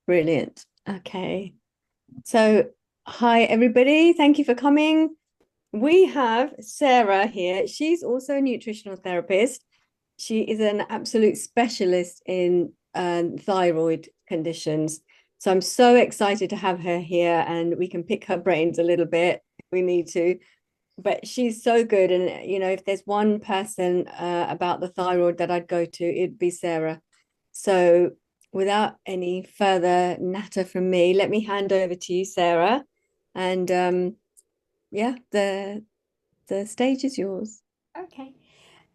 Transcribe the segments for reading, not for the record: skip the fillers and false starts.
Brilliant. Okay. So, hi, everybody. Thank you for coming. We have Sarah here. She's also a nutritional therapist. She is an absolute specialist in thyroid conditions. So, I'm so excited to have her here and we can pick her brains a little bit if we need to. But she's so good. And, if there's one person about the thyroid that I'd go to, it'd be Sarah. So, without any further natter from me, let me hand over to you, Sarah. And yeah, the stage is yours. Okay.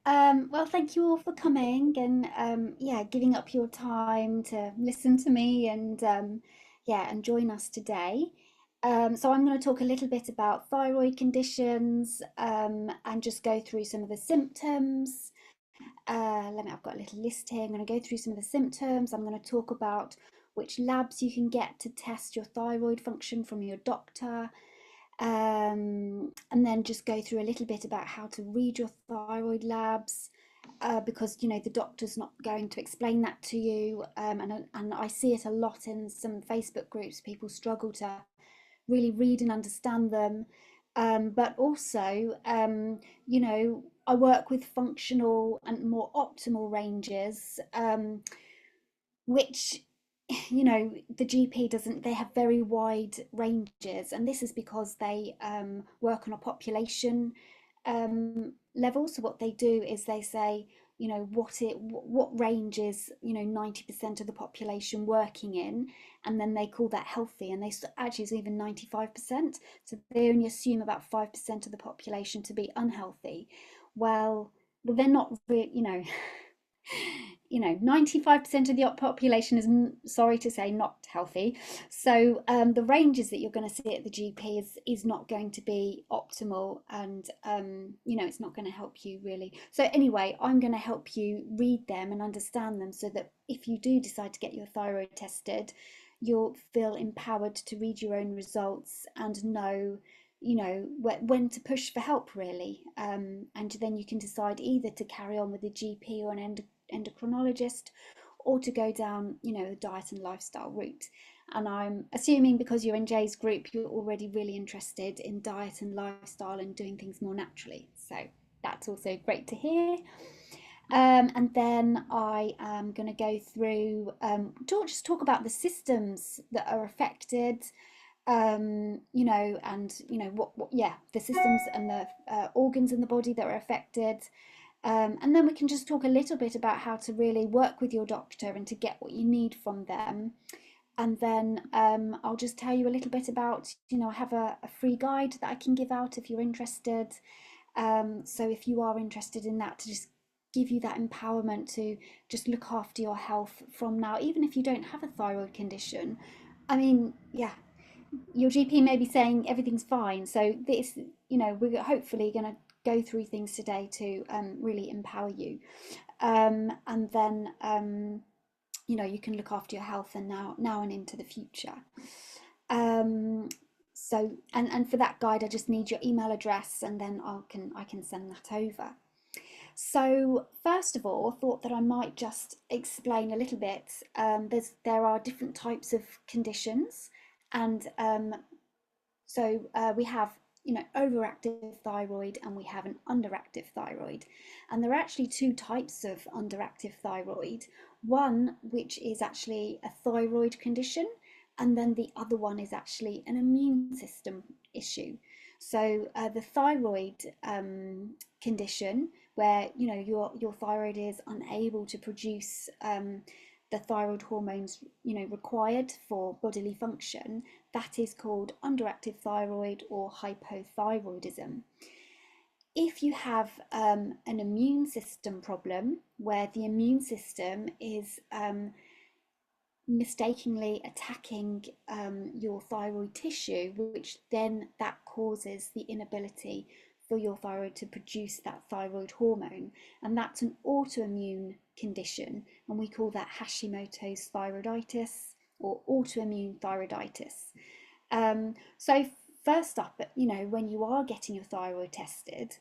Well, thank you all for coming and yeah, giving up your time to listen to me and yeah, and join us today. So I'm going to talk a little bit about thyroid conditions and just go through some of the symptoms. I've got a little list here. I'm going to go through some of the symptoms. I'm going to talk about which labs you can get to test your thyroid function from your doctor. And then just go through a little bit about how to read your thyroid labs because the doctor's not going to explain that to you, and I see it a lot in some Facebook groups. People struggle to really read and understand them, but also I work with functional and more optimal ranges, which the GP doesn't. They have very wide ranges, and this is because they work on a population level. So what they do is they say, what range is 90% of the population working in, and then they call that healthy, and actually it's even 95%. So they only assume about 5% of the population to be unhealthy. Well, they're not really, 95% of the population is, sorry to say, not healthy. So the ranges that you're going to see at the GP is not going to be optimal, and it's not going to help you really. So anyway, I'm going to help you read them and understand them, so that if you do decide to get your thyroid tested, you'll feel empowered to read your own results and know when to push for help really, and then you can decide either to carry on with the GP or an endocrinologist, or to go down the diet and lifestyle route. And I'm assuming, because you're in Jay's group, you're already really interested in diet and lifestyle and doing things more naturally, so that's also great to hear. And then I am going to go through just talk about the systems that are affected, and yeah, the systems and the organs in the body that are affected. And then we can just talk a little bit about how to really work with your doctor and to get what you need from them. And then I'll just tell you a little bit about, I have a free guide that I can give out if you're interested. So if you are interested in that, to just give you that empowerment to just look after your health from now, even if you don't have a thyroid condition. I mean, yeah, your GP may be saying everything's fine. So this, we're hopefully going to go through things today to really empower you, and then you can look after your health and now and into the future. So and for that guide, I just need your email address, and then I can send that over. So first of all, I thought that I might just explain a little bit. There are different types of conditions, and we have, overactive thyroid, and we have an underactive thyroid. And there are actually two types of underactive thyroid. One which is actually a thyroid condition, and then the other one is actually an immune system issue. So the thyroid condition, where your thyroid is unable to produce the thyroid hormones required for bodily function, that is called underactive thyroid or hypothyroidism. If you have an immune system problem, where the immune system is mistakenly attacking your thyroid tissue, which then that causes the inability for your thyroid to produce that thyroid hormone, and that's an autoimmune condition, and we call that Hashimoto's thyroiditis or autoimmune thyroiditis. So first up, when you are getting your thyroid tested,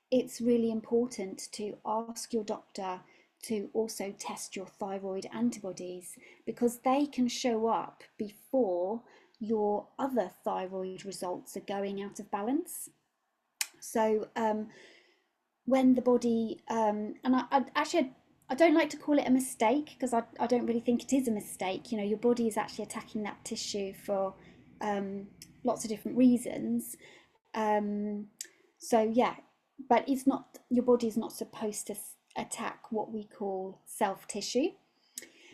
it's really important to ask your doctor to also test your thyroid antibodies, because they can show up before your other thyroid results are going out of balance. So when the body, and I don't like to call it a mistake, because I don't really think it is a mistake. You know, your body is actually attacking that tissue for lots of different reasons. Um, so yeah, but it's not, your body is not supposed to attack what we call self tissue.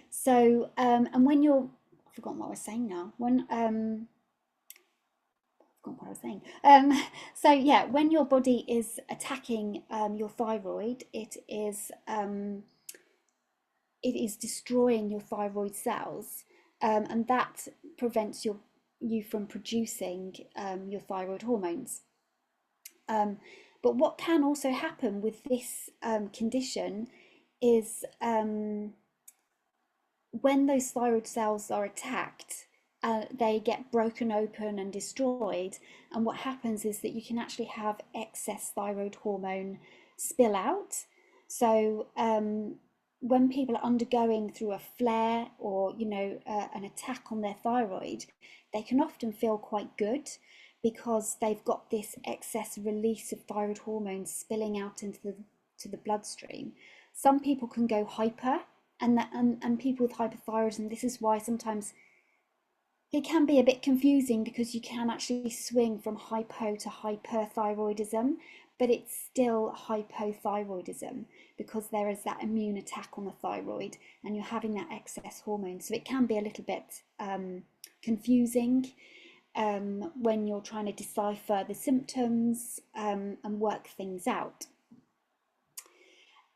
So and when you're, I've forgotten what I was saying now. Forgotten what I was saying. So yeah, when your body is attacking your thyroid, it is destroying your thyroid cells, and that prevents you from producing your thyroid hormones. But what can also happen with this condition is when those thyroid cells are attacked, they get broken open and destroyed. And what happens is that you can actually have excess thyroid hormone spill out. So when people are undergoing through a flare or an attack on their thyroid, they can often feel quite good because they've got this excess release of thyroid hormones spilling out into the bloodstream. Some people can go hyper, and people with hypothyroidism, this is why sometimes it can be a bit confusing, because you can actually swing from hypo to hyperthyroidism, but it's still hypothyroidism because there is that immune attack on the thyroid and you're having that excess hormone. So it can be a little bit confusing when you're trying to decipher the symptoms and work things out.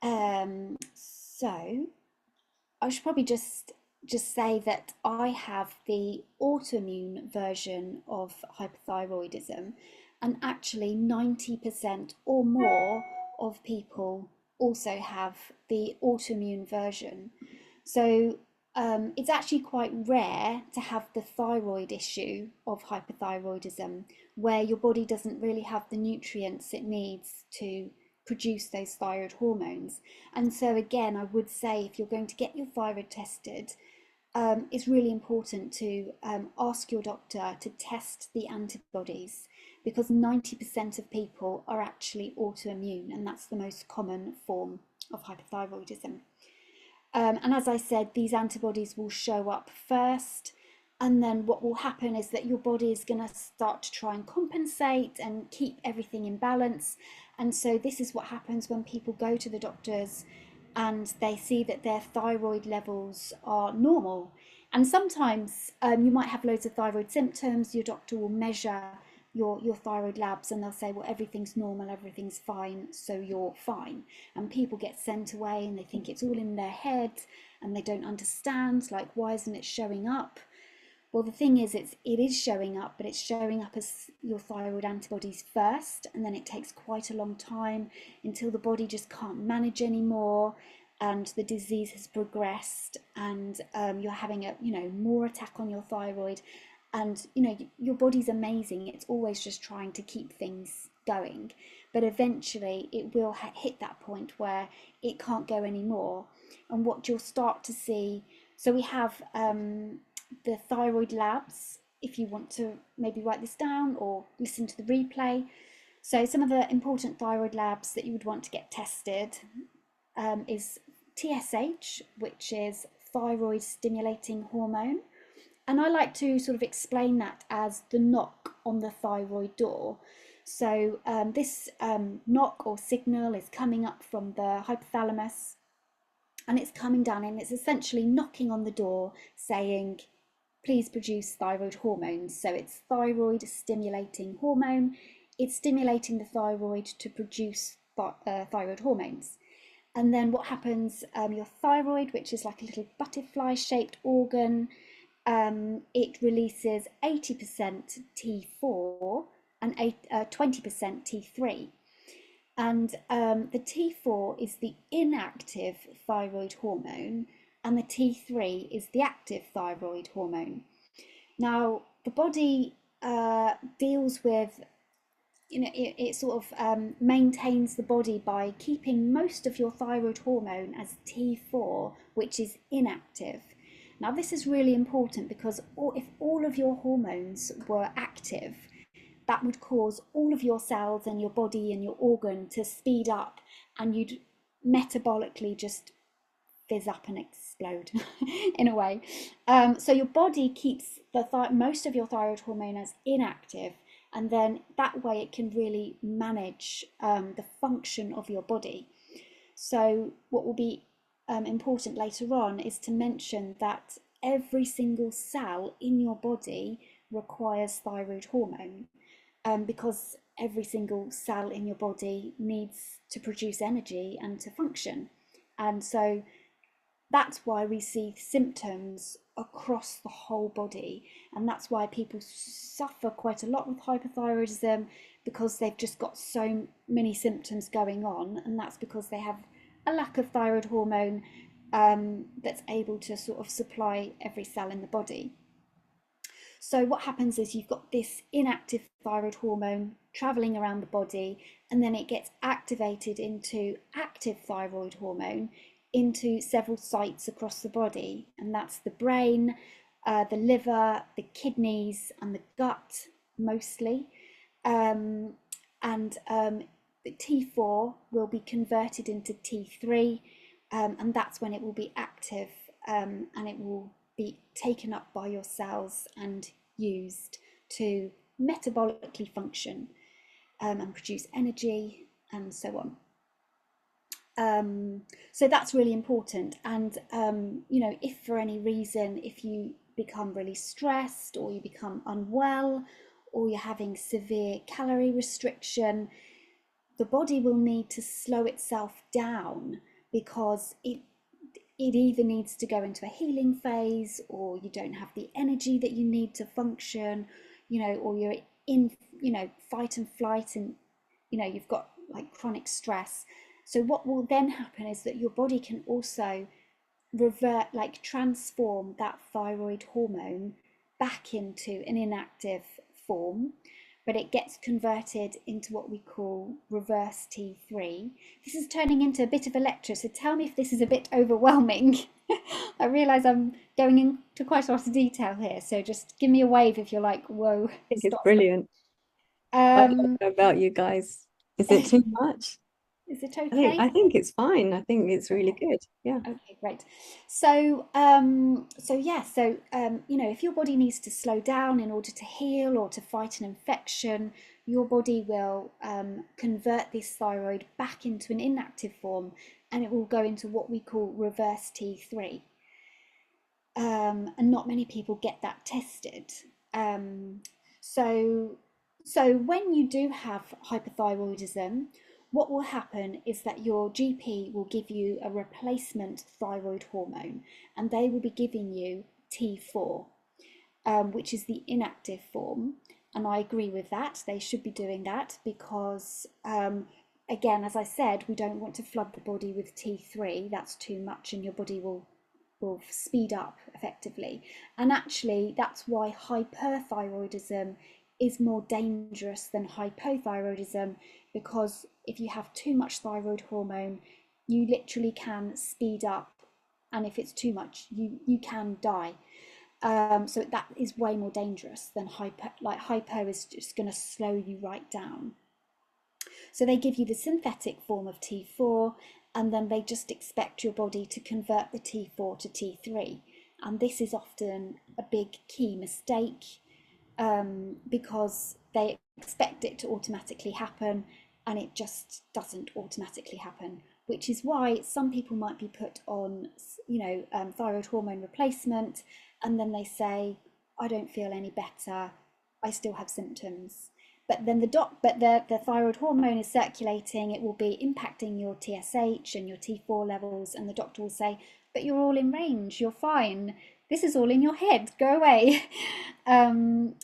So I should probably just say that I have the autoimmune version of hypothyroidism, and actually 90% or more of people also have the autoimmune version. So it's actually quite rare to have the thyroid issue of hypothyroidism, where your body doesn't really have the nutrients it needs to produce those thyroid hormones. And so again, I would say if you're going to get your thyroid tested, it's really important to ask your doctor to test the antibodies, because 90% of people are actually autoimmune, and that's the most common form of hypothyroidism. And as I said, these antibodies will show up first, and then what will happen is that your body is going to start to try and compensate and keep everything in balance. And so this is what happens when people go to the doctors and they see that their thyroid levels are normal. And sometimes you might have loads of thyroid symptoms. Your doctor will measure your thyroid labs and they'll say, well, everything's normal, everything's fine, so you're fine. And people get sent away and they think it's all in their head and they don't understand, like, why isn't it showing up? Well, the thing is, it is showing up, but it's showing up as your thyroid antibodies first, and then it takes quite a long time until the body just can't manage anymore, and the disease has progressed, and you're having more attack on your thyroid, and your body's amazing. It's always just trying to keep things going, but eventually it will hit that point where it can't go anymore, and what you'll start to see. So we have the thyroid labs, if you want to maybe write this down or listen to the replay. So some of the important thyroid labs that you would want to get tested is TSH, which is thyroid stimulating hormone. And I like to sort of explain that as the knock on the thyroid door. So this knock or signal is coming up from the hypothalamus, and it's coming down and it's essentially knocking on the door saying, please produce thyroid hormones. So it's thyroid stimulating hormone. It's stimulating the thyroid to produce thyroid hormones. And then what happens, your thyroid, which is like a little butterfly shaped organ, it releases 80% T4 and 20% T3. And the T4 is the inactive thyroid hormone, and the T3 is the active thyroid hormone. Now, the body deals with it sort of maintains the body by keeping most of your thyroid hormone as T4, which is inactive. Now, this is really important because if all of your hormones were active, that would cause all of your cells and your body and your organ to speed up, and you'd metabolically just fizz up and explode in a way. So your body keeps most of your thyroid hormone as inactive, and then that way it can really manage the function of your body. So what will be important later on is to mention that every single cell in your body requires thyroid hormone, because every single cell in your body needs to produce energy and to function. And so that's why we see symptoms across the whole body, and that's why people suffer quite a lot with hypothyroidism, because they've just got so many symptoms going on, and that's because they have a lack of thyroid hormone that's able to sort of supply every cell in the body. So what happens is you've got this inactive thyroid hormone traveling around the body, and then it gets activated into active thyroid hormone into several sites across the body, and that's the brain, the liver, the kidneys, and the gut mostly. And the T4 will be converted into T3, and that's when it will be active, and it will be taken up by your cells and used to metabolically function, and produce energy and so on. So that's really important. And if for any reason, if you become really stressed, or you become unwell, or you're having severe calorie restriction, the body will need to slow itself down, because it either needs to go into a healing phase, or you don't have the energy that you need to function, or you're in, fight and flight, and you've got like chronic stress. So what will then happen is that your body can also transform that thyroid hormone back into an inactive form, but it gets converted into what we call reverse T3. This is turning into a bit of a lecture, so tell me if this is a bit overwhelming. I realise I'm going into quite a lot of detail here, so just give me a wave if you're like, whoa, I think it's stop. brilliant. I don't know about you guys. Is it too much? Is it I think okay? I think it's fine. I think it's really Okay. good. Yeah. Okay, great. So, if your body needs to slow down in order to heal or to fight an infection, your body will convert this thyroid back into an inactive form, and it will go into what we call reverse T3. And not many people get that tested. Um, so, so when you do have hypothyroidism, what will happen is that your GP will give you a replacement thyroid hormone, and they will be giving you T4, which is the inactive form. And I agree with that. They should be doing that because, again, as I said, we don't want to flood the body with T3. That's too much, and your body will speed up effectively. And actually, that's why hyperthyroidism is more dangerous than hypothyroidism, because if you have too much thyroid hormone, you literally can speed up, and if it's too much, you can die. So that is way more dangerous than hypo. Like hypo is just going to slow you right down. So they give you the synthetic form of T4, and then they just expect your body to convert the T4 to T3. And this is often a big key mistake, because they expect it to automatically happen, and it just doesn't automatically happen, which is why some people might be put on, thyroid hormone replacement, and then they say, I don't feel any better, I still have symptoms. But then the thyroid hormone is circulating, it will be impacting your TSH and your T4 levels, and the doctor will say, but you're all in range, you're fine, this is all in your head, go away. And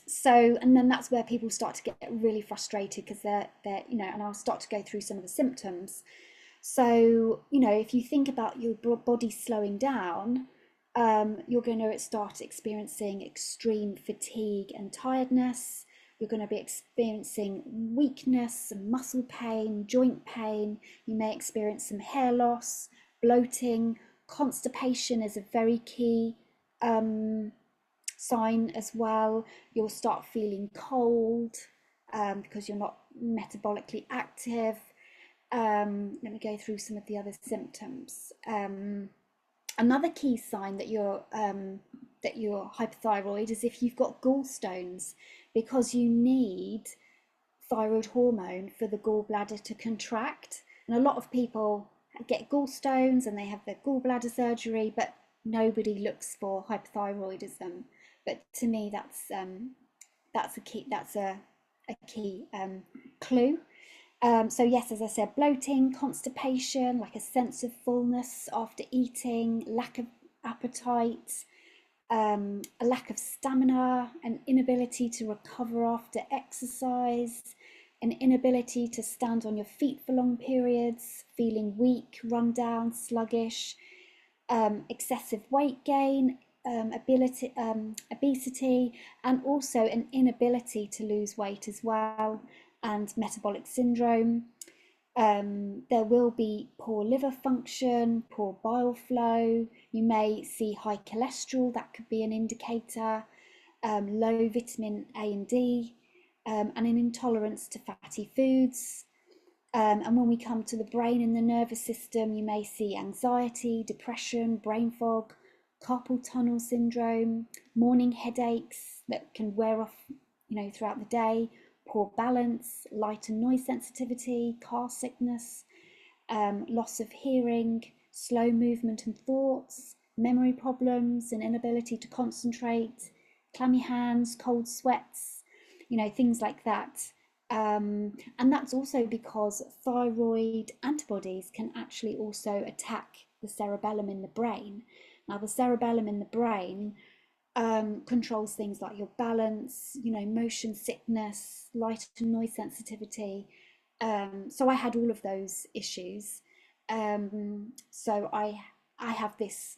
then that's where people start to get really frustrated, because they're and I'll start to go through some of the symptoms. So if you think about your body slowing down, you're going to start experiencing extreme fatigue and tiredness. you're going to be experiencing weakness, some muscle pain, joint pain. You may experience some hair loss, bloating. Constipation is a very key sign as well. You'll start feeling cold because you're not metabolically active. Let me go through some of the other symptoms. Another key sign that you're hypothyroid is if you've got gallstones, because you need thyroid hormone for the gallbladder to contract. And a lot of people get gallstones and they have their gallbladder surgery, but nobody looks for hypothyroidism. But to me, that's a key clue. So yes, as I said, bloating, constipation, like a sense of fullness after eating, lack of appetite, a lack of stamina, an inability to recover after exercise, an inability to stand on your feet for long periods, feeling weak, run down, sluggish, excessive weight gain, obesity, and also an inability to lose weight as well, and metabolic syndrome. There will be poor liver function, poor bile flow. You may see high cholesterol, that could be an indicator, low vitamin A and D, and an intolerance to fatty foods. And when we come to the brain and the nervous system, you may see anxiety, depression, brain fog, carpal tunnel syndrome, morning headaches that can wear off, throughout the day, poor balance, light and noise sensitivity, car sickness, loss of hearing, slow movement and thoughts, memory problems, an inability to concentrate, clammy hands, cold sweats, things like that. And that's also because thyroid antibodies can actually also attack the cerebellum in the brain. Now, the cerebellum in the brain controls things like your balance, motion sickness, light and noise sensitivity. So I had all of those issues. So I have this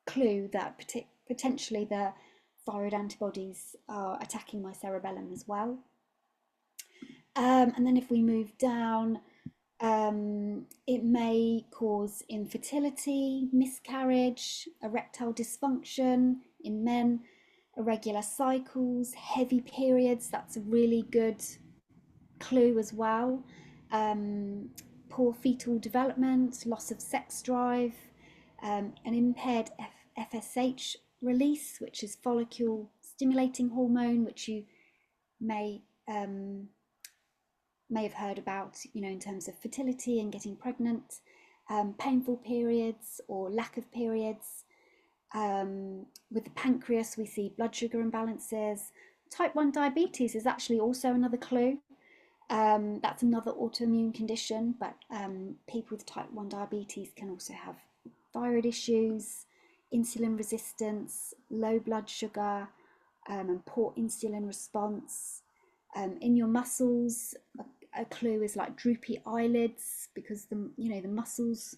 clue that potentially the thyroid antibodies are attacking my cerebellum as well. And then if we move down, it may cause infertility, miscarriage, erectile dysfunction in men, irregular cycles, heavy periods. That's a really good clue as well. Poor fetal development, loss of sex drive, an impaired FSH release, which is follicle stimulating hormone, which you may have heard about, in terms of fertility and getting pregnant, painful periods or lack of periods. With the pancreas, we see blood sugar imbalances. Type 1 diabetes is actually also another clue. That's another autoimmune condition, but people with type 1 diabetes can also have thyroid issues, insulin resistance, low blood sugar, and poor insulin response. In your muscles, a clue is like droopy eyelids, because the muscles,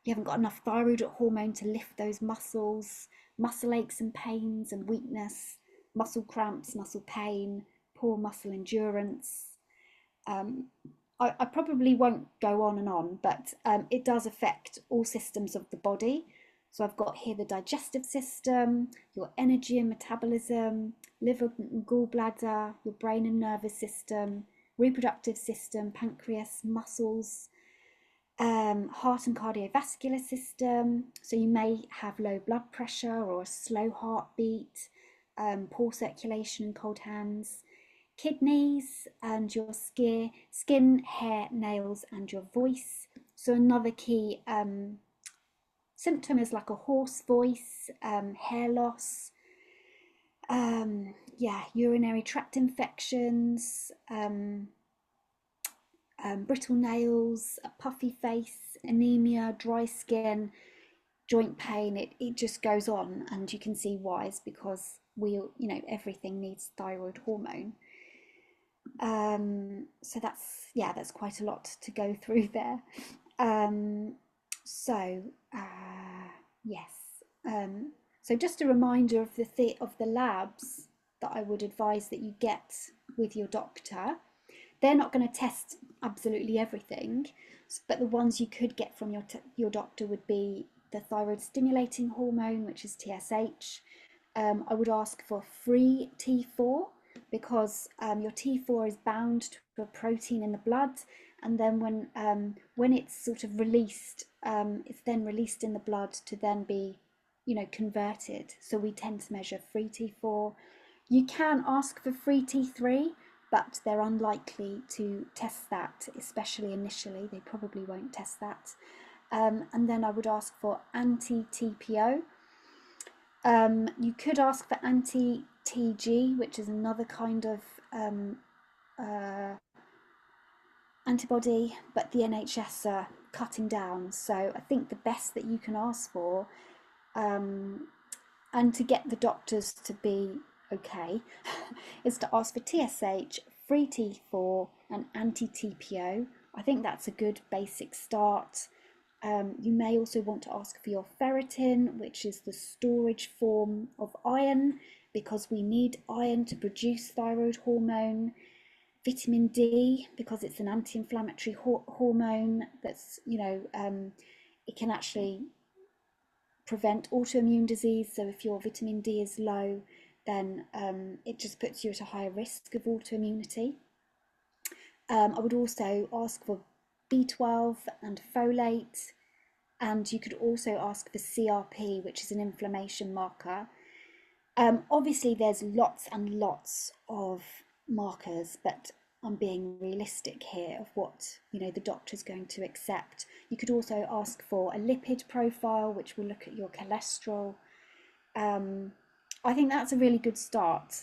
you haven't got enough thyroid hormone to lift those muscles, muscle aches and pains and weakness, muscle cramps, muscle pain, poor muscle endurance. I probably won't go on and on, but it does affect all systems of the body. So I've got here the digestive system, your energy and metabolism, liver and gallbladder, your brain and nervous system, reproductive system, pancreas, muscles, heart and cardiovascular system. So you may have low blood pressure or a slow heartbeat, poor circulation and cold hands, kidneys and your skin, hair, nails, and your voice. So another key symptom is like a hoarse voice, hair loss, urinary tract infections, brittle nails, a puffy face, anemia, dry skin, joint pain. It just goes on, and you can see why. It's because everything needs thyroid hormone. So that's quite a lot to go through there. Yes. So just a reminder of the labs that I would advise that you get with your doctor. They're not going to test absolutely everything, but the ones you could get from your doctor would be the thyroid stimulating hormone, which is TSH. I would ask for free T4 because your T4 is bound to a protein in the blood, and then when it's sort of released, it's then released in the blood to then be, converted. So we tend to measure free T4. You can ask for free T3, but they're unlikely to test that, especially initially. They probably won't test that. And then I would ask for anti-TPO. You could ask for anti-TG, which is another kind of antibody, but the NHS are cutting down. So I think the best that you can ask for, and to get the doctors to be okay, is to ask for TSH, free T4, and anti-TPO. I think that's a good basic start. You may also want to ask for your ferritin, which is the storage form of iron, because we need iron to produce thyroid hormone. Vitamin D, because it's an anti-inflammatory hormone that's, it can actually prevent autoimmune disease. So if your vitamin D is low, then it just puts you at a higher risk of autoimmunity. I would also ask for B12 and folate, and you could also ask for CRP, which is an inflammation marker. Obviously, there's lots and lots of markers, but I'm being realistic here of what the doctor's going to accept. You could also ask for a lipid profile, which will look at your cholesterol. I think that's a really good start.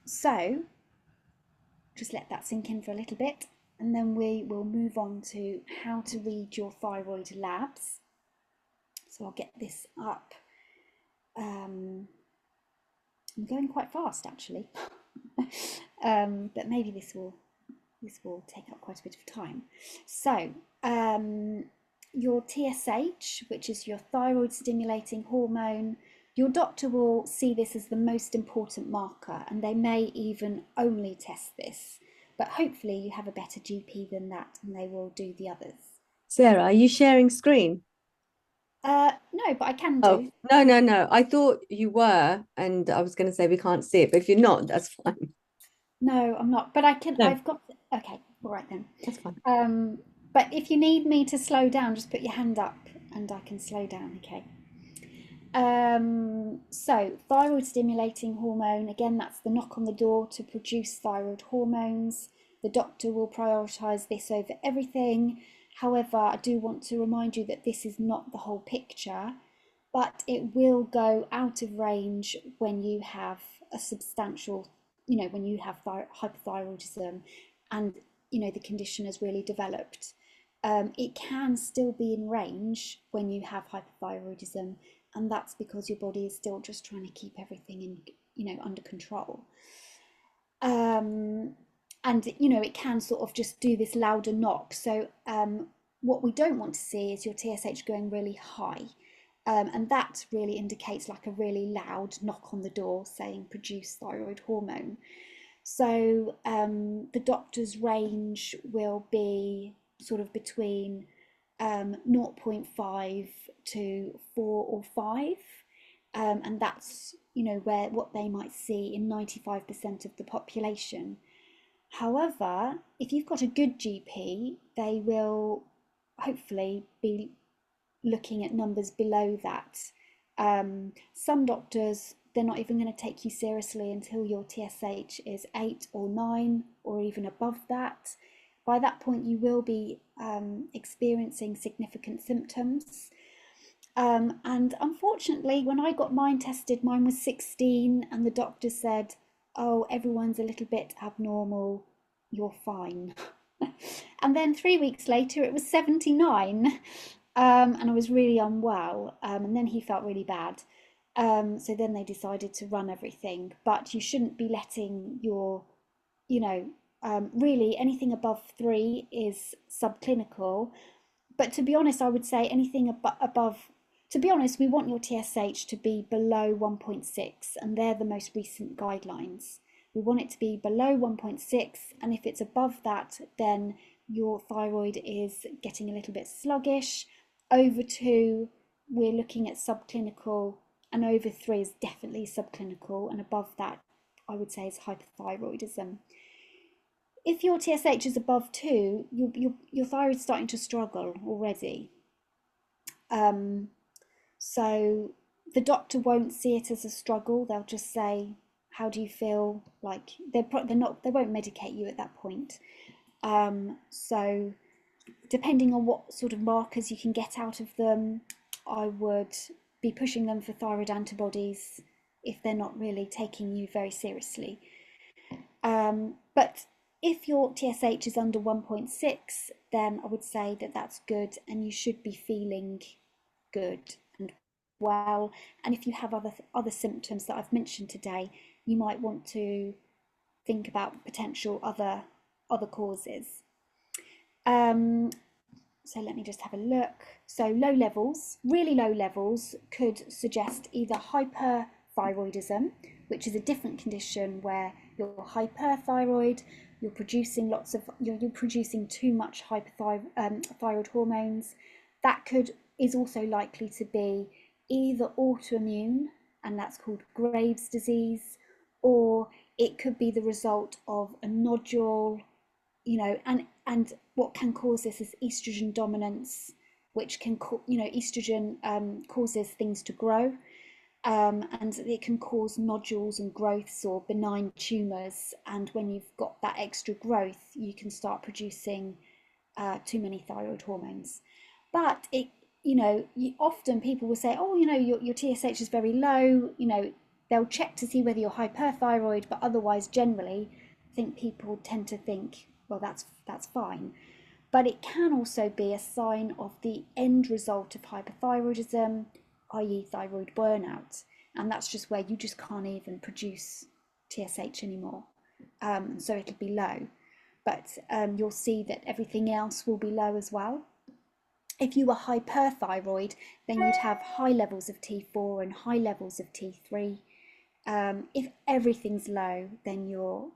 So just let that sink in for a little bit, and then we will move on to how to read your thyroid labs. So I'll get this up. I'm going quite fast actually, but maybe this will take up quite a bit of time. So your TSH, which is your thyroid stimulating hormone, your doctor will see this as the most important marker, and they may even only test this, but hopefully you have a better GP than that and they will do the others. Sarah, are you sharing screen? No, but I can Oh, do. no. I thought you were, and I was going to say we can't see it, but if you're not, that's fine. No, I'm not, but I can. No, I've got. Okay, all right then. that's fine. But if you need me to slow down, just put your hand up and I can slow down. Okay. So thyroid stimulating hormone, again, that's the knock on the door to produce thyroid hormones. The doctor will prioritize this over everything. However, I do want to remind you that this is not the whole picture, but it will go out of range when you have a substantial, when you have hypothyroidism and, the condition has really developed. It can still be in range when you have hypothyroidism, and that's because your body is still just trying to keep everything under control. And it can sort of just do this louder knock. So what we don't want to see is your TSH going really high, and that really indicates like a really loud knock on the door saying produce thyroid hormone. So the doctor's range will be sort of between 0.5 to 4 or 5, and that's where what they might see in 95% of the population. However, if you've got a good GP, they will hopefully be looking at numbers below that. Some doctors, they're not even going to take you seriously until your TSH is 8 or 9 or even above that. By that point, you will be experiencing significant symptoms. And unfortunately, when I got mine tested, mine was 16, and the doctor said, "Oh, everyone's a little bit abnormal, you're fine." And then 3 weeks later, it was 79, and I was really unwell. And then he felt really bad. So then they decided to run everything, but you shouldn't be letting your, really anything above 3 is subclinical. But to be honest, I would say anything above To be honest, we want your TSH to be below 1.6, and they're the most recent guidelines. We want it to be below 1.6, and if it's above that, then your thyroid is getting a little bit sluggish. Over 2, we're looking at subclinical, and over 3 is definitely subclinical, and above that, I would say, is hypothyroidism. If your TSH is above 2, your thyroid's starting to struggle already. So the doctor won't see it as a struggle. They'll just say, "How do you feel?" Like they won't medicate you at that point. So depending on what sort of markers you can get out of them, I would be pushing them for thyroid antibodies if they're not really taking you very seriously. But if your TSH is under 1.6, then I would say that that's good, and you should be feeling good and well. And if you have other symptoms that I've mentioned today, you might want to think about potential other causes. So let me just have a look. So low levels, really low levels, could suggest either hyperthyroidism, which is a different condition where you're hyperthyroid, you're producing you're producing too much thyroid hormones. That is also likely to be either autoimmune, and that's called Graves' disease, or it could be the result of a nodule, and what can cause this is estrogen dominance, which can estrogen causes things to grow, and it can cause nodules and growths or benign tumors, and when you've got that extra growth, you can start producing too many thyroid hormones. But often people will say, oh, your TSH is very low. They'll check to see whether you're hyperthyroid, but otherwise, generally, I think people tend to think, well, that's fine. But it can also be a sign of the end result of hyperthyroidism, i.e. thyroid burnout. And that's just where you just can't even produce TSH anymore. So it'll be low. But you'll see that everything else will be low as well. If you were hyperthyroid, then you'd have high levels of T4 and high levels of T3. If everything's low, then you're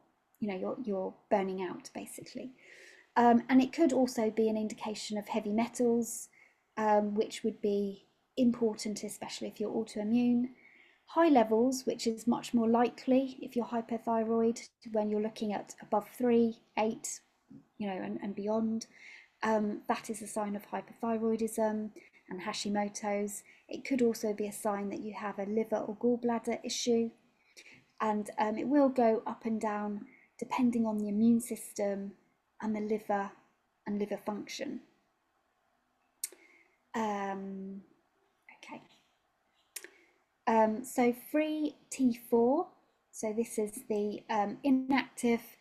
burning out, basically. And it could also be an indication of heavy metals, which would be important, especially if you're autoimmune. High levels, which is much more likely if you're hyperthyroid, when you're looking at above 3, 8, and beyond. That is a sign of hyperthyroidism and Hashimoto's. It could also be a sign that you have a liver or gallbladder issue. And it will go up and down depending on the immune system and the liver and liver function. Okay. So free T4, so this is the inactive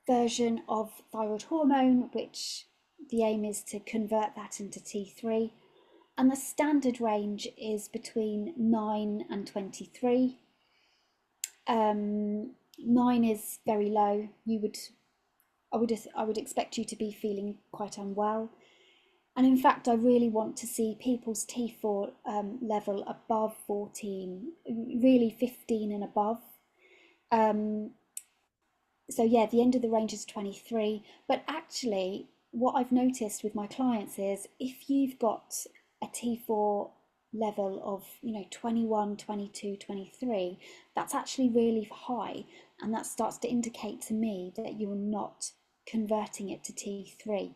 version of thyroid hormone, which the aim is to convert that into T3. And the standard range is between 9 and 23. 9 is very low. I would expect you to be feeling quite unwell. And in fact, I really want to see people's T4 level above 14, really 15 and above. So yeah, the end of the range is 23. But actually, what I've noticed with my clients is if you've got a T4 level of 21, 22, 23, that's actually really high, and that starts to indicate to me that you're not converting it to T3.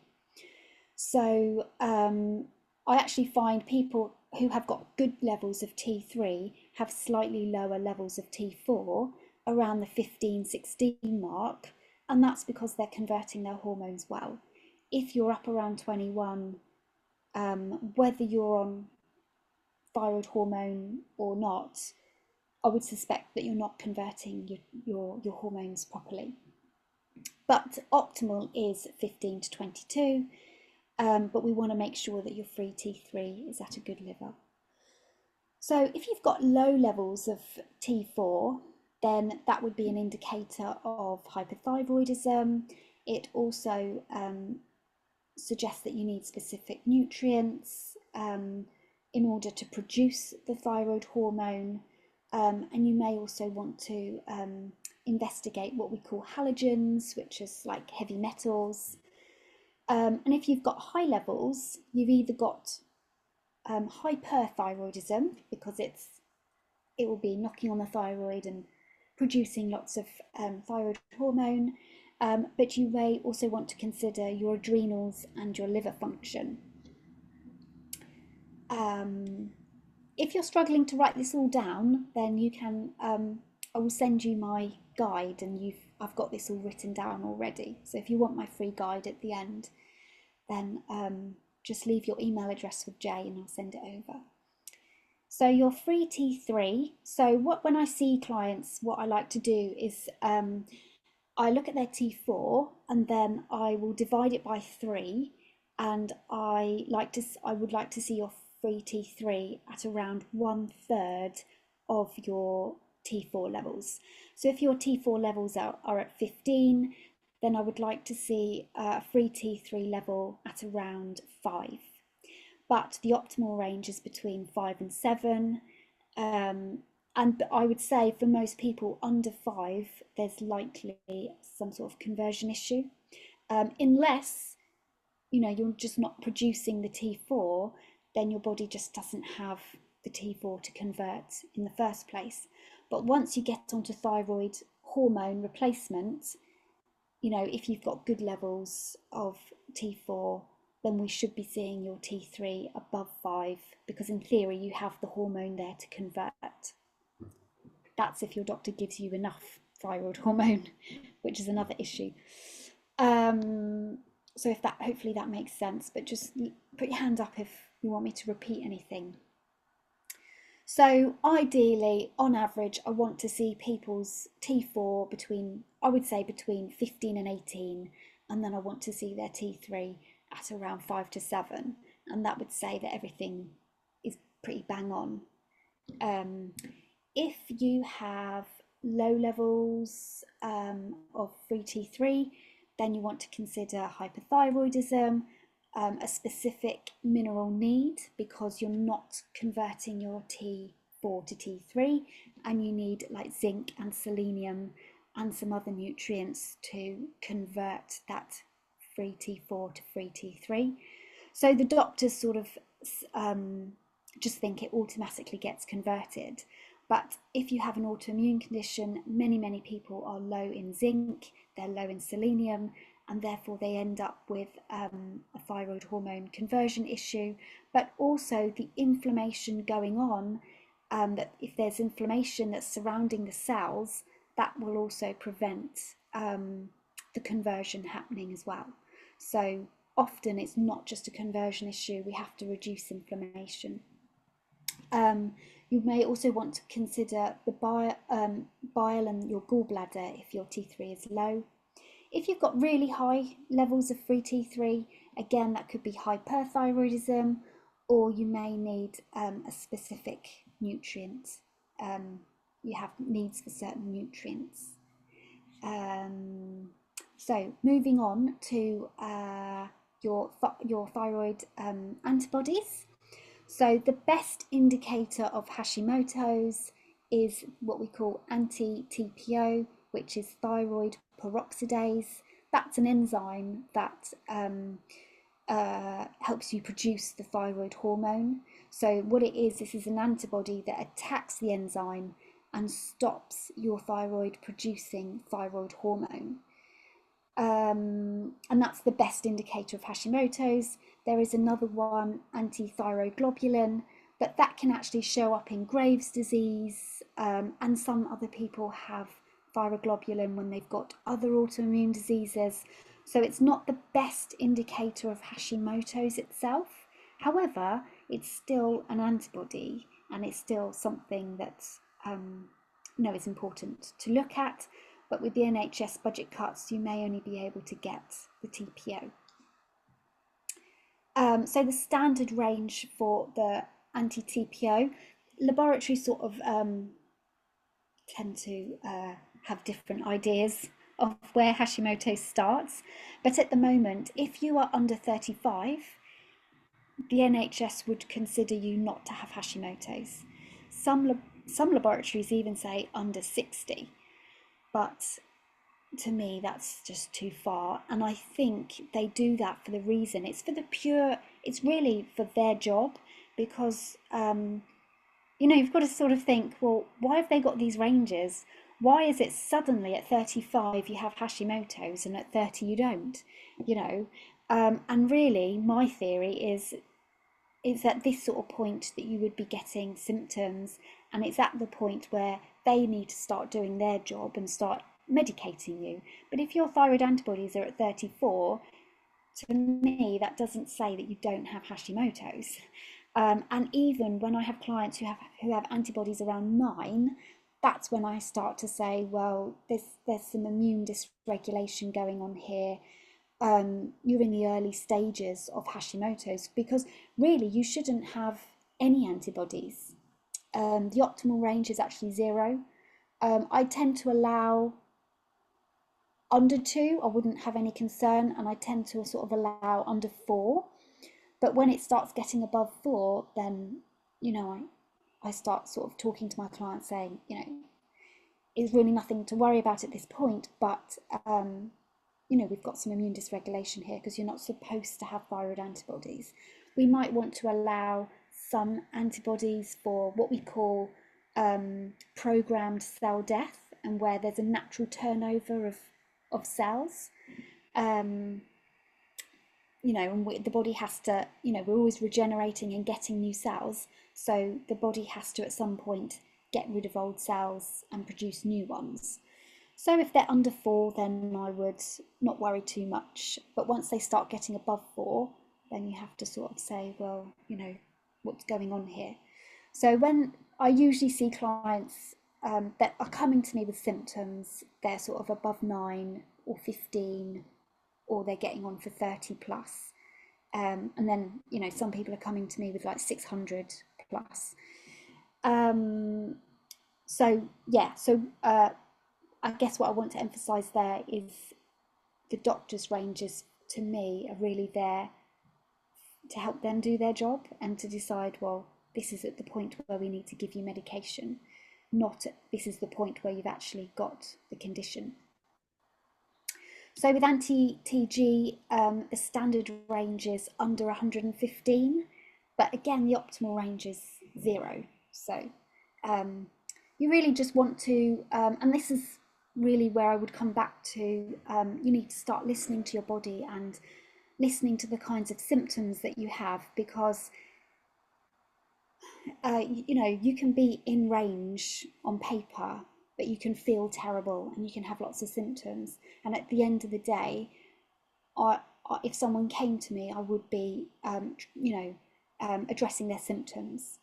So I actually find people who have got good levels of T3 have slightly lower levels of T4 around the 15, 16 mark, and that's because they're converting their hormones well. If you're up around 21, whether you're on thyroid hormone or not, I would suspect that you're not converting your hormones properly. But optimal is 15 to 22, but we want to make sure that your free T3 is at a good level. So if you've got low levels of T4, then that would be an indicator of hyperthyroidism. It also suggests that you need specific nutrients. in order to produce the thyroid hormone. And you may also want to investigate what we call halogens, which is like heavy metals. And if you've got high levels, you've either got hyperthyroidism, because it will be knocking on the thyroid and producing lots of thyroid hormone, but you may also want to consider your adrenals and your liver function. If you're struggling to write this all down, then you can, I will send you my guide, and I've got this all written down already. So if you want my free guide at the end, then just leave your email address with Jay and I'll send it over. So your free T3, so when I see clients, what I like to do is I look at their T4 and then I will divide it by 3, and I would like to see your free T3 at around 1/3 of your T4 levels. So if your T4 levels are at 15, then I would like to see a free T3 level at around 5. But the optimal range is between 5 and 7. And I would say for most people under 5, there's likely some sort of conversion issue. Unless, you're just not producing the T4, then your body just doesn't have the T4 to convert in the first place. But once you get onto thyroid hormone replacement, if you've got good levels of T4, then we should be seeing your T3 above 5, because in theory you have the hormone there to convert. That's if your doctor gives you enough thyroid hormone, which is another issue. So hopefully that makes sense, but just put your hand up if you want me to repeat anything. So ideally, on average, I want to see people's T4 between 15 and 18, and then I want to see their T3 at around 5 to 7, and that would say that everything is pretty bang on. If you have low levels of free T3, then you want to consider hyperthyroidism, a specific mineral need, because you're not converting your T4 to T3, and you need like zinc and selenium and some other nutrients to convert that free T4 to free T3. So the doctors sort of just think it automatically gets converted. But if you have an autoimmune condition, many people are low in zinc, they're low in selenium, and therefore they end up with a thyroid hormone conversion issue, but also the inflammation going on, that if there's inflammation that's surrounding the cells, that will also prevent the conversion happening as well. So often it's not just a conversion issue, we have to reduce inflammation. You may also want to consider the bile and your gallbladder if your T3 is low. If you've got really high levels of free T3, again, that could be hyperthyroidism, or you may need a specific nutrient. You have needs for certain nutrients. So moving on to your thyroid antibodies. So the best indicator of Hashimoto's is what we call anti-TPO, which is thyroid peroxidase. That's an enzyme that helps you produce the thyroid hormone. So what it is, this is an antibody that attacks the enzyme and stops your thyroid producing thyroid hormone. And that's the best indicator of Hashimoto's. There is another one, anti-thyroglobulin, but that can actually show up in Graves' disease, and some other people have thyroglobulin when they've got other autoimmune diseases. So it's not the best indicator of Hashimoto's itself. However, it's still an antibody, and it's still something that is important to look at. But with the NHS budget cuts, you may only be able to get the TPO. So the standard range for the anti-TPO, laboratories sort of tend to have different ideas of where Hashimoto's starts. But at the moment, if you are under 35, the NHS would consider you not to have Hashimoto's. Some laboratories even say under 60, but to me that's just too far. And I think they do that for the reason it's really for their job, because you've got to sort of think, well, why have they got these ranges? Why is it suddenly at 35 you have Hashimoto's and at 30 you don't? You know, and really, my theory is at this sort of point that you would be getting symptoms, and it's at the point where they need to start doing their job and start medicating you. But if your thyroid antibodies are at 34, to me, that doesn't say that you don't have Hashimoto's. And even when I have clients who have antibodies around 9, that's when I start to say, well, there's some immune dysregulation going on here. You're in the early stages of Hashimoto's, because really you shouldn't have any antibodies. The optimal range is actually 0. I tend to allow under 2, I wouldn't have any concern, and I tend to sort of allow under 4. But when it starts getting above 4, then I start sort of talking to my clients saying, it's really nothing to worry about at this point, but we've got some immune dysregulation here because you're not supposed to have thyroid antibodies. We might want to allow some antibodies for what we call programmed cell death, and where there's a natural turnover of cells. And the body has to, we're always regenerating and getting new cells. So the body has to, at some point, get rid of old cells and produce new ones. So if they're under 4, then I would not worry too much. But once they start getting above 4, then you have to sort of say, well, what's going on here? So when I usually see clients that are coming to me with symptoms, they're sort of above 9 or 15, or they're getting on for 30 plus. And then, some people are coming to me with like 600 plus. I guess what I want to emphasize there is the doctor's ranges, to me, are really there to help them do their job and to decide, well, this is at the point where we need to give you medication, not this is the point where you've actually got the condition. So with anti-TG, the standard range is under 115, but again, the optimal range is 0. So you really just want to, and this is really where I would come back to, you need to start listening to your body and listening to the kinds of symptoms that you have, because you can be in range on paper, but you can feel terrible and you can have lots of symptoms. And at the end of the day, if someone came to me, I would be, addressing their symptoms.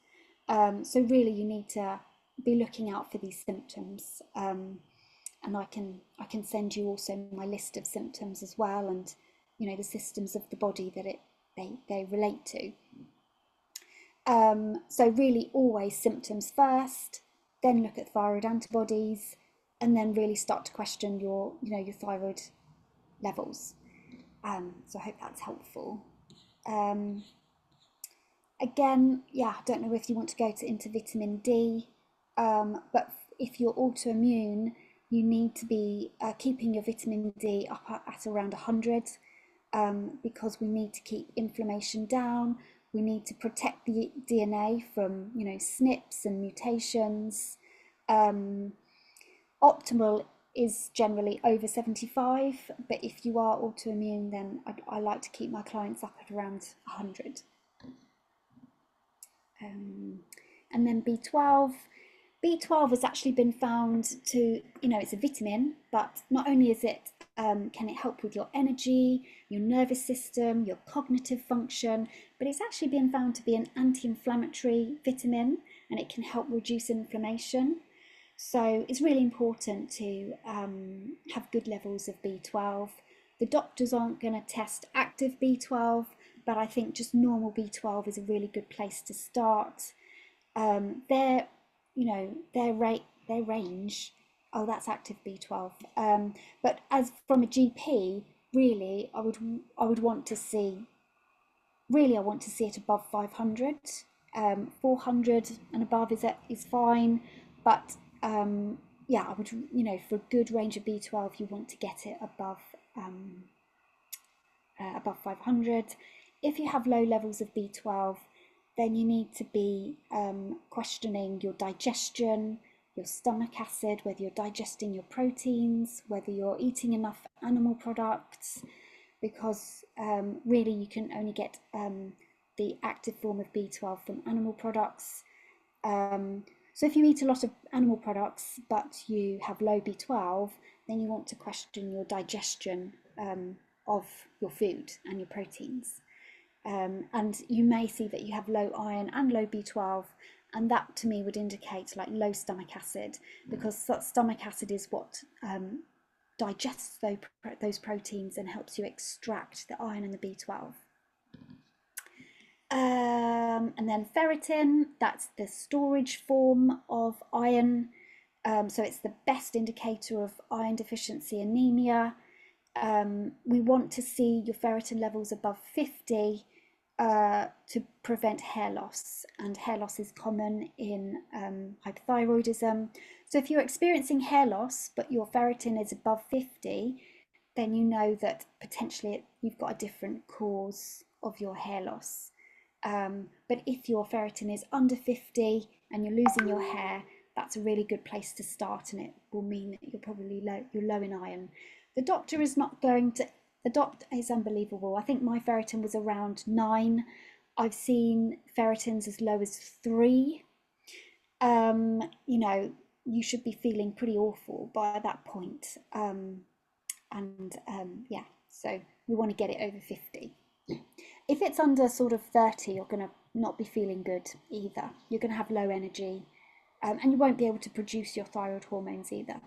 So really, you need to be looking out for these symptoms. And I can send you also my list of symptoms as well, and the systems of the body that they relate to. So really, always symptoms first, then look at thyroid antibodies, and then really start to question your thyroid levels. So I hope that's helpful. Again, I don't know if you want to go into vitamin D, but if you're autoimmune, you need to be keeping your vitamin D up at around 100, because we need to keep inflammation down. We need to protect the DNA from, SNPs and mutations. Optimal is generally over 75, but if you are autoimmune, then I like to keep my clients up at around 100. And then B12. B12 has actually been found to, it's a vitamin, but not only is it, can it help with your energy, your nervous system, your cognitive function, but it's actually been found to be an anti-inflammatory vitamin, and it can help reduce inflammation. So it's really important to have good levels of B12. The doctors aren't going to test active B12, but I think just normal B12 is a really good place to start. Their range, oh, that's active B12. But as from a GP, really, I would want to see, really I want to see it above 500. 400 and above is fine, but yeah, I would, for a good range of B12, you want to get it above 500. If you have low levels of B12, then you need to be questioning your digestion, your stomach acid, whether you're digesting your proteins, whether you're eating enough animal products, because really you can only get the active form of B12 from animal products. So if you eat a lot of animal products but you have low B12, then you want to question your digestion of your food and your proteins. And you may see that you have low iron and low B12, and that to me would indicate like low stomach acid, because stomach acid is what digests those proteins and helps you extract the iron and the B12. And then ferritin, that's the storage form of iron. So it's the best indicator of iron deficiency anemia. We want to see your ferritin levels above 50 to prevent hair loss, and hair loss is common in hypothyroidism. So if you're experiencing hair loss but your ferritin is above 50, then you know that potentially you've got a different cause of your hair loss. But if your ferritin is under 50 and you're losing your hair, that's a really good place to start, and it will mean that you're low in iron. The doctor is not going to, the doctor is unbelievable. I think my ferritin was around 9. I've seen ferritins as low as 3. You should be feeling pretty awful by that point. Yeah, so we want to get it over 50. If it's under sort of 30, you're going to not be feeling good either. You're going to have low energy, and you won't be able to produce your thyroid hormones either.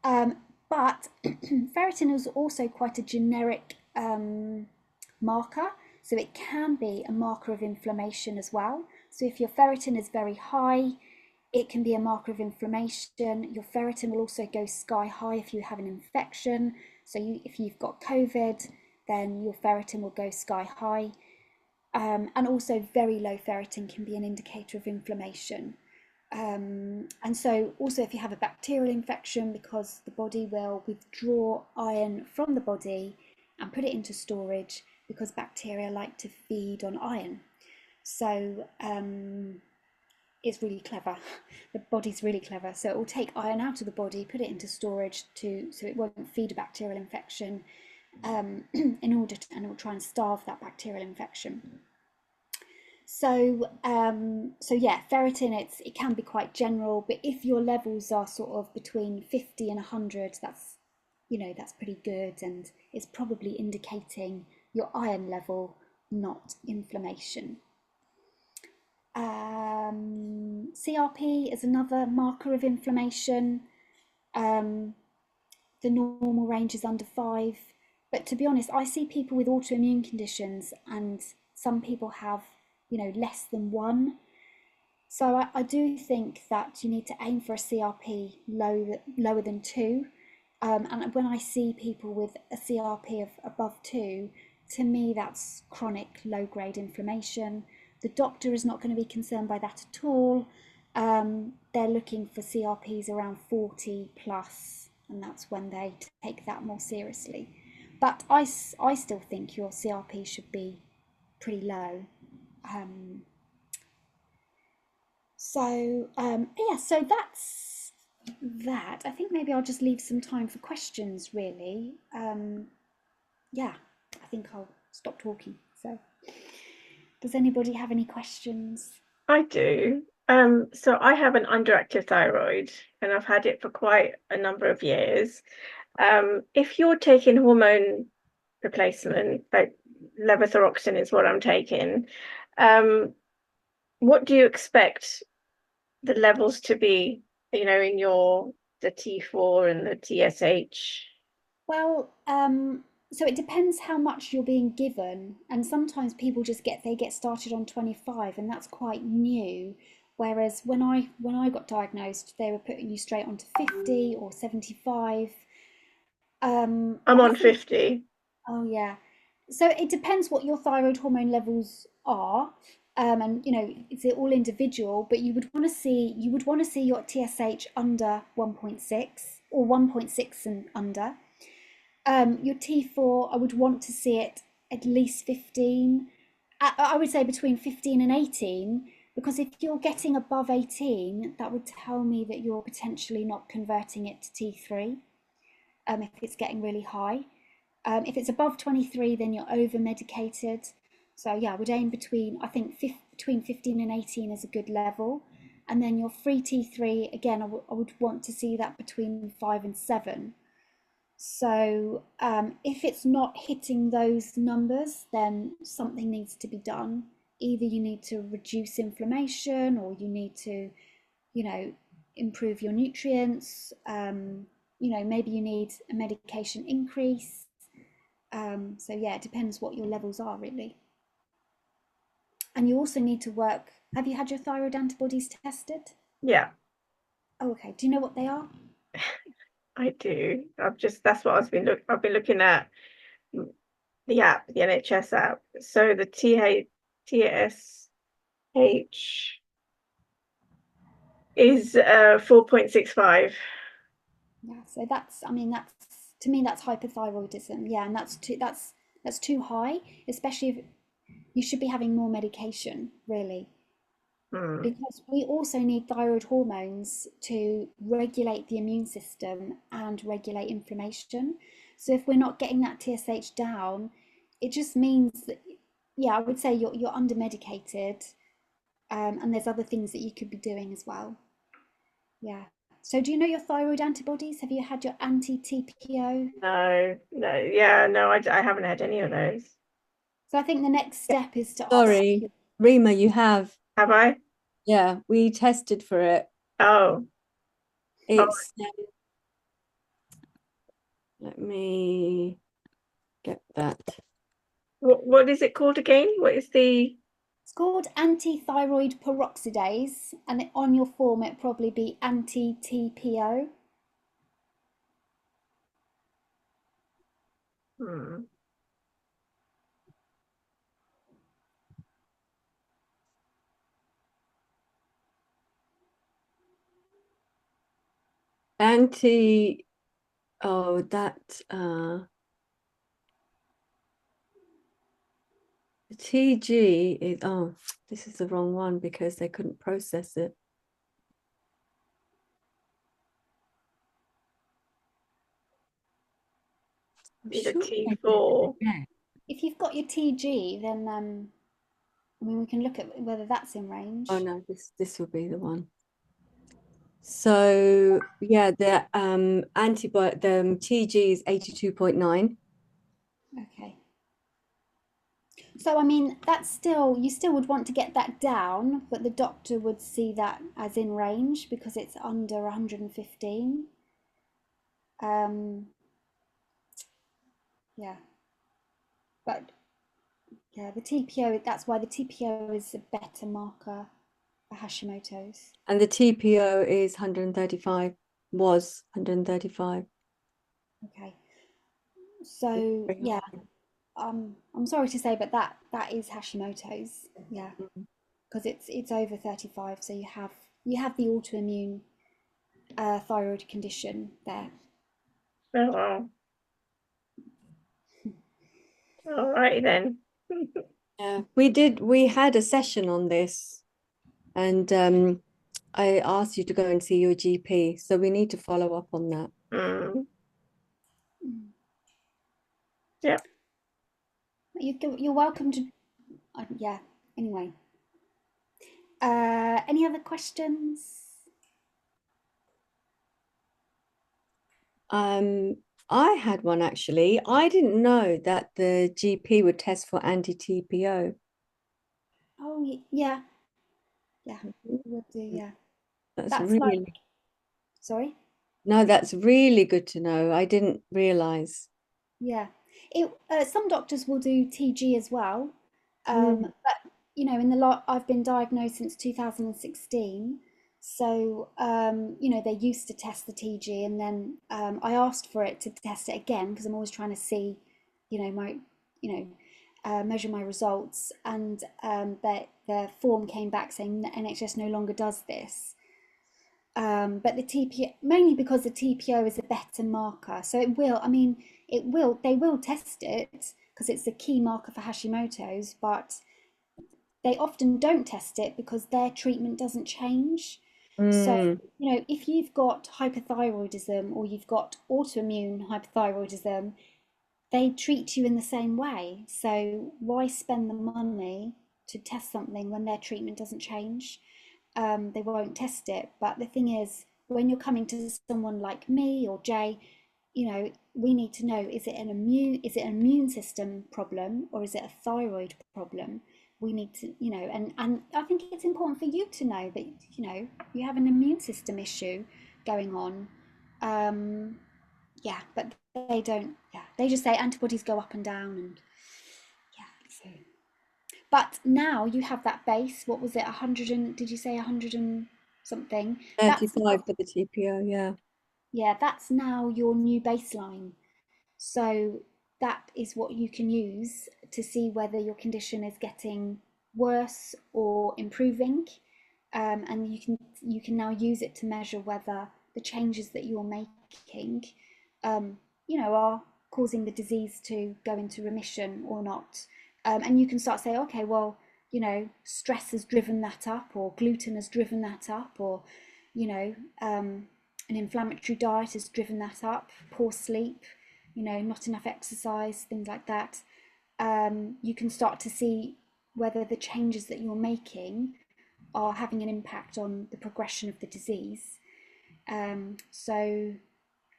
But ferritin is also quite a generic marker, so it can be a marker of inflammation as well. So if your ferritin is very high, it can be a marker of inflammation. Your ferritin will also go sky high if you have an infection. So if you've got COVID, then your ferritin will go sky high. And also very low ferritin can be an indicator of inflammation. And so also if you have a bacterial infection, because the body will withdraw iron from the body and put it into storage, because bacteria like to feed on iron. So it's really clever. The body's really clever. So it will take iron out of the body, put it into storage so it won't feed a bacterial infection, and it will try and starve that bacterial infection. So yeah, ferritin, it can be quite general, but if your levels are sort of between 50 and 100, that's pretty good, and it's probably indicating your iron level, not inflammation. CRP is another marker of inflammation. The normal range is under 5, but to be honest, I see people with autoimmune conditions, and some people have less than 1. So I do think that you need to aim for a CRP lower than 2. And when I see people with a CRP of above 2, to me that's chronic low-grade inflammation. The doctor is not going to be concerned by that at all. They're looking for CRPs around 40 plus, and that's when they take that more seriously. But I still think your CRP should be pretty low. So that's that. I think maybe I'll just leave some time for questions, really. Yeah, I think I'll stop talking. So does anybody have any questions? I do. So I have an underactive thyroid, and I've had it for quite a number of years. If you're taking hormone replacement, like levothyroxine is what I'm taking, what do you expect the levels to be, in the T4 and the TSH? Well, so it depends how much you're being given, and sometimes people get started on 25, and that's quite new. Whereas when I got diagnosed, they were putting you straight onto 50 or 75. I'm on 50. Oh yeah, So it depends what your thyroid hormone levels are. And you know, it's all individual, but you would want to see your TSH under 1.6 or 1.6 and under. Your T4, I would want to see it at least 15. I would say between 15 and 18, because if you're getting above 18, that would tell me that you're potentially not converting it to T3, if it's getting really high. If it's above 23, then you're over medicated. So yeah, I would aim between, I think between 15 and 18 is a good level. And then your free T3, again, I would want to see that between 5 and 7. So if it's not hitting those numbers, then something needs to be done. Either you need to reduce inflammation, or you need to, you know, improve your nutrients. You know, maybe you need a medication increase. So yeah, it depends what your levels are really. And you also need to work. Have you had your thyroid antibodies tested? Yeah, Oh, okay. Do you know what they are? I do. That's what I've been looking at the app, the NHS app. So the TSH is 4.65. Yeah. So that's, I mean, that's to me that's hypothyroidism. Yeah, and that's too high, especially if you should be having more medication, really. Hmm. Because we also need thyroid hormones to regulate the immune system and regulate inflammation. So if we're not getting that TSH down, it just means that, yeah, I would say you're under medicated, and there's other things that you could be doing as well. Yeah. So do you know your thyroid antibodies? Have you had your anti-TPO? No, no, yeah, no, I haven't had any of those. So I think the next Yeah, step is to ask sorry, your, Rima, you have. Have I? Yeah, we tested for it. Oh, oh, It's, let me get that. what is it called again? What is the it's called anti-thyroid peroxidase, and on your form it'd probably be anti-TPO. hmm. Anti, oh, that, the TG is, oh, this is the wrong one because they couldn't process it. I'm Is a sure they did it T4. again. If you've got your TG, then I mean we can look at whether that's in Oh range. no, this will be the one. So yeah, the antibody, the TG is 82.9. Okay. So I mean that's still, you still would want to get that down, but the doctor would see that as in range because it's under 115. Um, yeah, but yeah, the TPO, that's why the TPO is a better marker for Hashimoto's. And the TPO is 135, was 135. Okay. So Very yeah, high. I'm sorry to say, but that is Hashimoto's. Yeah, Mhm. because it's over 35, so you have the autoimmune thyroid condition there. Oh, well. All right then. Yeah, we had a session on this, and I asked you to go and see your GP, so we need to follow up on that. Mm, Mm. yeah. You're welcome to. Yeah. Anyway, any other questions? Um, I had one actually. I didn't know that the GP would test for anti-TPO. Oh yeah, yeah, we'll do. Yeah, That's that's like, really, sorry. no, that's really good to know. I didn't realize. Yeah, some doctors will do TG as well, Mm. but you know, in the lot I've been diagnosed since 2016, so you know they used to test the TG, and then I asked for it to test it again because I'm always trying to see, you know, my you know, measure my results, and their form came back saying the NHS no longer does this. But the TPO, mainly because the TPO is a better marker, so it will. I mean, they will test it because it's a key marker for Hashimoto's, but they often don't test it because their treatment doesn't change. So, Mm. if you've got hypothyroidism or you've got autoimmune hypothyroidism, they treat you in the same way. So why spend the money to test something when their treatment doesn't change? They won't test it. But the thing is, when you're coming to someone like me or Jay, we need to know, is it an immune system problem or is it a thyroid problem? We need to, and I think it's important for you to know that, you have an immune system issue going on. Yeah, but they don't, yeah, they just say antibodies go up and down, and yeah, so. But now you have that base. What was it? 100 and, did you say 100 and something? That's 35 now, for the TPO, yeah. yeah, that's now your new baseline. So that is what you can use to see whether your condition is getting worse or improving. And you can now use it to measure whether the changes that you're making, are causing the disease to go into remission or not. And you can start saying, okay, well, stress has driven that up, or gluten has driven that up, or you know, an inflammatory diet has driven that up, poor sleep, not enough exercise, things like that. You can start to see whether the changes that you're making are having an impact on the progression of the disease. So,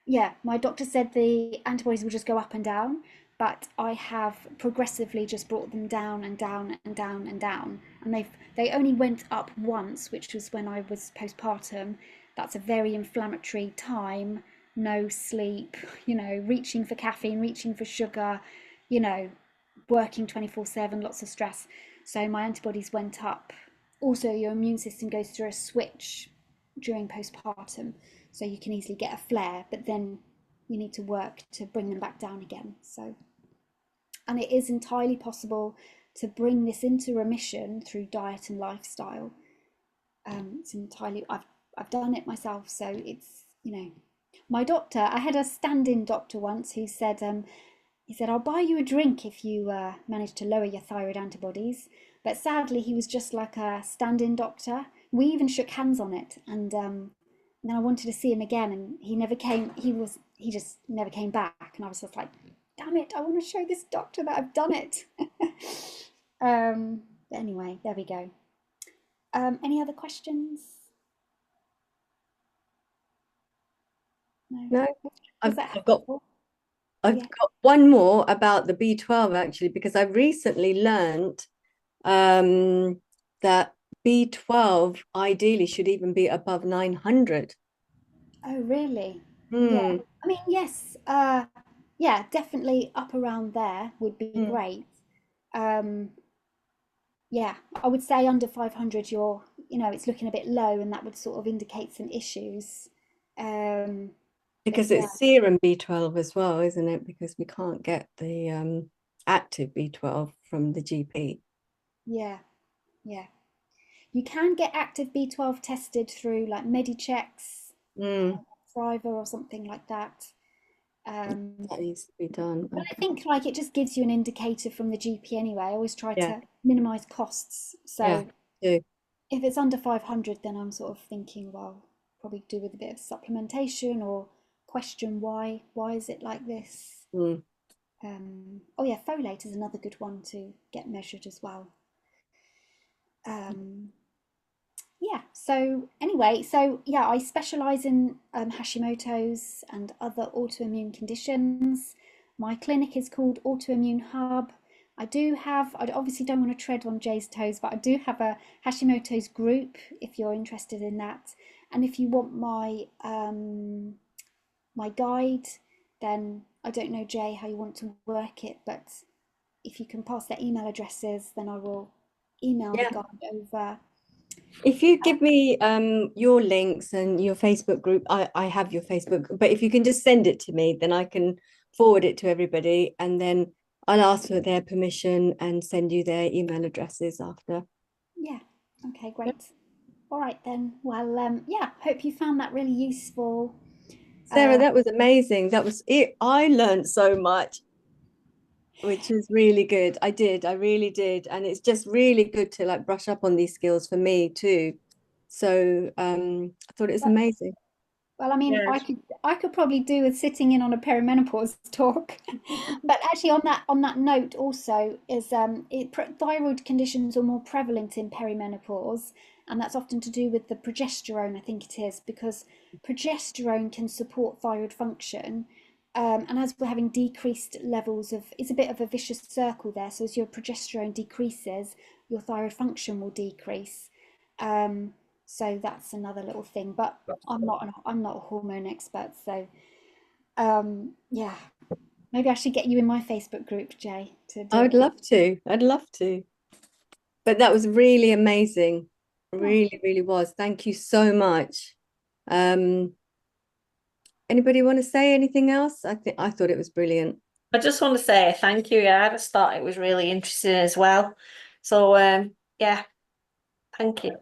yeah, my doctor said the antibodies will just go up and down, but I have progressively just brought them down and down and down and down, and they only went up once, which was when I was postpartum. That's a very inflammatory time, no sleep, reaching for caffeine, reaching for sugar, you know, working 24/7, lots of stress. So my antibodies went up. Also, your immune system goes through a switch during postpartum, so you can easily get a flare, but then you need to work to bring them back down again. So, and it is entirely possible to bring this into remission through diet and lifestyle. It's entirely, I've done it myself, so it's, my doctor, I had a stand-in doctor once who said, I'll buy you a drink if you manage to lower your thyroid antibodies. But sadly, he was just like a stand-in doctor. We even shook hands on it, and then I wanted to see him again, and he never came. He just never came back, and I was just like, damn it! I want to show this doctor that I've done it. But anyway, there we go. Any other questions? No. No, Was I've, that I've got helpful? I've Yeah. got one more about the B12 actually, because I recently learned that B12 ideally should even be above 900. Oh, really? Yeah. Hmm. I mean, yes. Yeah, definitely up around there would be Hmm. great. Um, yeah, I would say under 500, it's looking a bit low, and that would sort of indicate some issues. Um, but Because yeah, it's serum B12 as well, isn't it? Because we can't get the active B12 from the GP. yeah, yeah. You can get active B12 tested through like Medichecks, Mm. Thriver, or something like that. Um, That needs to be done. But I Okay. think like it just gives you an indicator from the GP anyway. I always try Yeah. to minimize costs. Yeah. So Do. if it's under 500, then I'm sort of thinking, well, probably do with a bit of supplementation, or question why. Why is it like this? Mm. Oh yeah, folate is another good one to get measured as well. Um, yeah, so anyway, so yeah, I specialize in Hashimoto's and other autoimmune conditions. My clinic is called Autoimmune Hub. I obviously don't want to tread on Jay's toes, but I do have a Hashimoto's group if you're interested in that. And if you want my guide, then I don't know, Jay, how you want to work it, but if you can pass their email addresses, then I will email the Yeah. guide over. If you give me your links and your Facebook group, I have your Facebook, but if you can just send it to me, then I can forward it to everybody, and then I'll ask for their permission and send you their email addresses after. Yeah. Okay, great. All right then. Well, yeah, hope you found that really useful. Sarah, that was amazing. That was it. I learned so much, which is really good. I really did. And it's just really good to like brush up on these skills for me too. So I thought it was But amazing. Well, I mean, Yeah. I could probably do with sitting in on a perimenopause talk, but actually on that note also is thyroid conditions are more prevalent in perimenopause, and that's often to do with the progesterone. I think it is because progesterone can support thyroid function, and as we're having decreased levels of, it's a bit of a vicious circle there. So as your progesterone decreases, your thyroid function will decrease. Um, so that's another little thing, but I'm not a hormone expert, so yeah, maybe I should get you in my Facebook group, Jay, to I do would it. love to. I'd love to. But that was really amazing. Oh, Really, really was. Thank you so much. Um, Anybody want to say anything else? I thought it was brilliant. I just want to say thank you. Yeah, I just thought it was really interesting as well. So, yeah, thank you.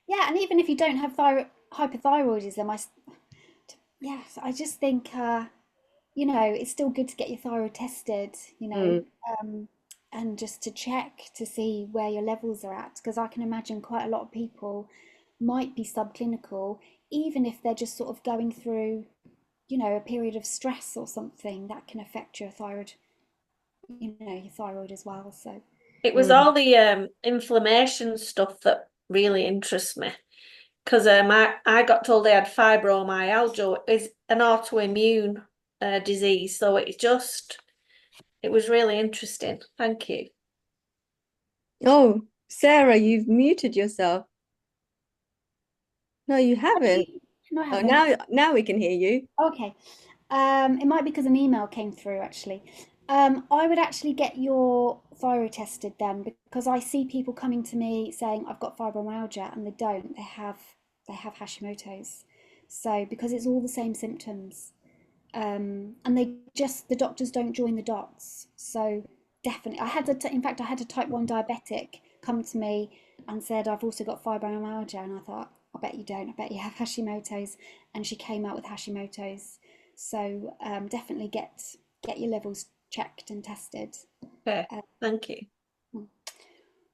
yeah, and even if you don't have hypothyroidism, yes, I just think it's still good to get your thyroid tested, Mm. and just to check to see where your levels are at, because I can imagine quite a lot of people might be subclinical, even if they're just sort of going through, a period of stress or something that can affect your thyroid as well. So, It was Mm. all the inflammation stuff that really interests me because I got told I had fibromyalgia. It's an autoimmune disease, so it was really interesting. Thank you. Oh, Sarah, you've muted yourself. No, you haven't. no, I Oh, haven't. now we can hear you. Okay. It might be because an email came through actually. I would actually get your thyroid tested then, because I see people coming to me saying I've got fibromyalgia and they don't. They have Hashimoto's. So because it's all the same symptoms. And the doctors don't join the dots. So definitely, in fact, I had a type 1 diabetic come to me and said, I've also got fibromyalgia. And I thought, I bet you don't. I bet you have Hashimoto's. And she came out with Hashimoto's. So definitely get your levels checked and tested. Okay, Uh, thank you. all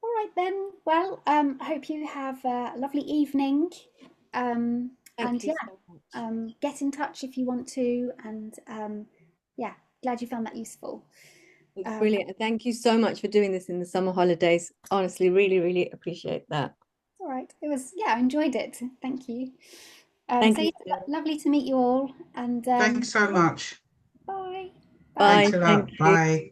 right then. Well, I hope you have a lovely evening. And Thank you yeah, so much. get in touch if you want to. And yeah, glad you found that useful. It's Um, brilliant. Thank you so much for doing this in the summer holidays. Honestly, really, really appreciate that. all right. Yeah, I enjoyed it. Thank you. Thank So you, yeah, Sarah. lovely to meet you all. And Thanks so yeah, much. bye. Bye. Thanks Bye. a Thank lot. you. Bye.